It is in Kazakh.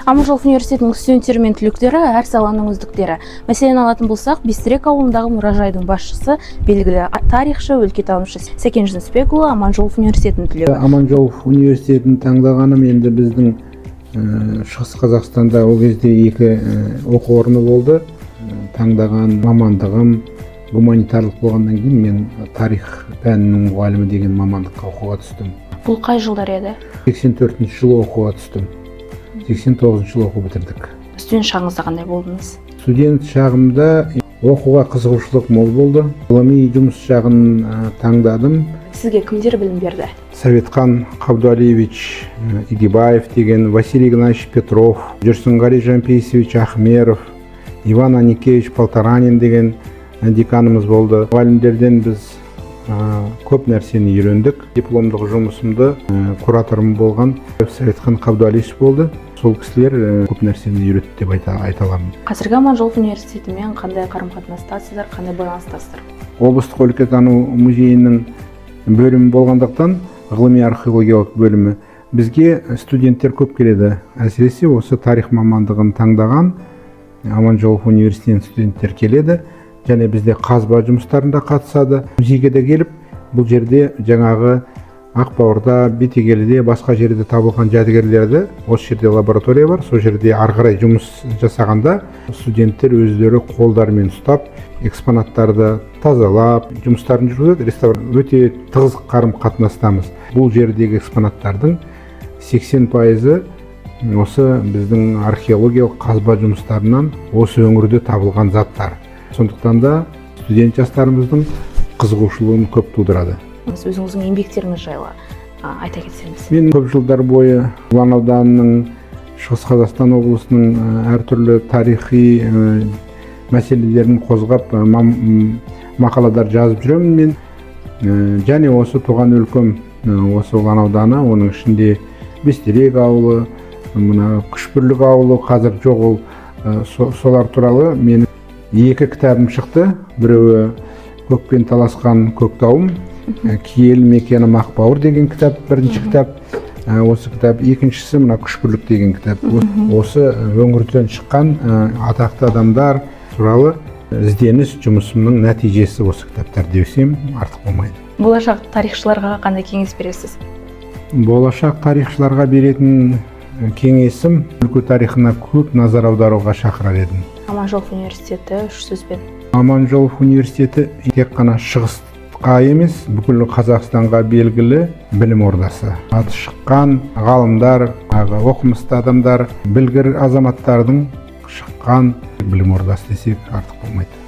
Аманжолов университетінің студенттері мен түлектері әр саланың үздіктері. Мәселен алатын болсақ, Бестерек ауылындағы мұражайдың басшысы, белгілі тарихшы, өлкетанушы Сәкен Жүнісбекұлы Аманжолов университетінің түлегі. Аманжолов университетін таңдағаным енді біздің Шығыс Қазақстанда ол кезде екі оқу орны болды. Таңдаған мамандығым гуманитарлық болғаннан кейін мен тарих пәнінің мұғалімі деген мамандыққа оқуға түстім. Бұл қай жылдар еді? 84 жылы оқуға түстім. 89 жылы оқу бітірдік. Студент шағыңызда қандай болдыңыз? Студент шағымда оқуға қызығушылық мол болды. Ғылыми жұмыс жағын таңдадым. Сізге кімдер білім берді? Советхан Қабдуалиевич Игибаев деген, Василий Игнатьевич Петров, Жүрсінғали Жампейсович Ахмеров, Иван Аникевич Полторанин деген деканымыз болды. Мұғалімдерден біз көп нәрсені үйрендік. Дипломдық жұмысымды кураторым болған Советхан Қабдуалиевич болды. Сол кісілер көп нәрсені үйретті деп айта аламын. Қазіргі Аманжолов университетімен қандай қарым-қатынастасыздар, қандай байланыстасыздар? Облыстық өлкетану музейінің бөлімі болғандықтан, ғылыми археологиялық бөлімі, бізге студенттер көп келеді. Әсіресе осы тарих мамандығын таңдаған Аманжолов университетінен студенттер келеді. Және бізде қазба жұмыстарында қатысады. Музейге де келіп, бұл жерде жаңағы Ақбауырда, Бетегеліде, басқа жерде табылған жәдігерлерді, осы жерде лаборатория бар, сол жерде ары қарай жұмыс жасағанда студенттер өздері қолдарымен ұстап, экспонаттарды тазалап, жұмыстарын жүргізеді. Өте тығыз қарым-қатынастамыз. Бұл жердегі экспонаттардың 80% осы біздің археологиялық қазба жұмыстарынан осы өңірде табылған заттар. Сондықтан да студент жастарымыздың қызығушылығын көп тудырады. Өзіңіздің еңбектеріңіз жайлы айта кетсеңіз. Мен көп жылдар бойы Ұлан ауданының, Шығыс Қазақстан облысының әртүрлі тарихи мәселелерін қозғап мақаладар жазып жүремін мен. Және осы туған өлкем осы Ұлан ауданы, оның ішінде Бестерек ауылы, Күшбірлік ауылы, қазір жоқ ол, солар туралы мен екі кітабым шықты. Біреуі Көкпен таласқан көктауым, Киелі мекені Ақбауыр деген кітап, бірінші кітап. Осы кітап, екіншісі Күшбірлік деген кітап. Осы өңірден шыққан атақты адамдар туралы ізденіс жұмысымның нәтижесі осы кітаптар десем артық болмайды. Болашақ тарихшыларға қандай кеңес бересіз? Болашақ тарихшыларға беретін кеңесім өлкө тарихына көп назар аударуға шақырар едім. Аманжолов университеті үш сөзбен. Аманжолов университеті тек қана шығысқа емес, бүкіл Қазақстанға белгілі білім ордасы. Аты шыққан ғалымдар, оқымысты адамдар, білгір азаматтардың шыққан білім ордасы десек артық болмайды.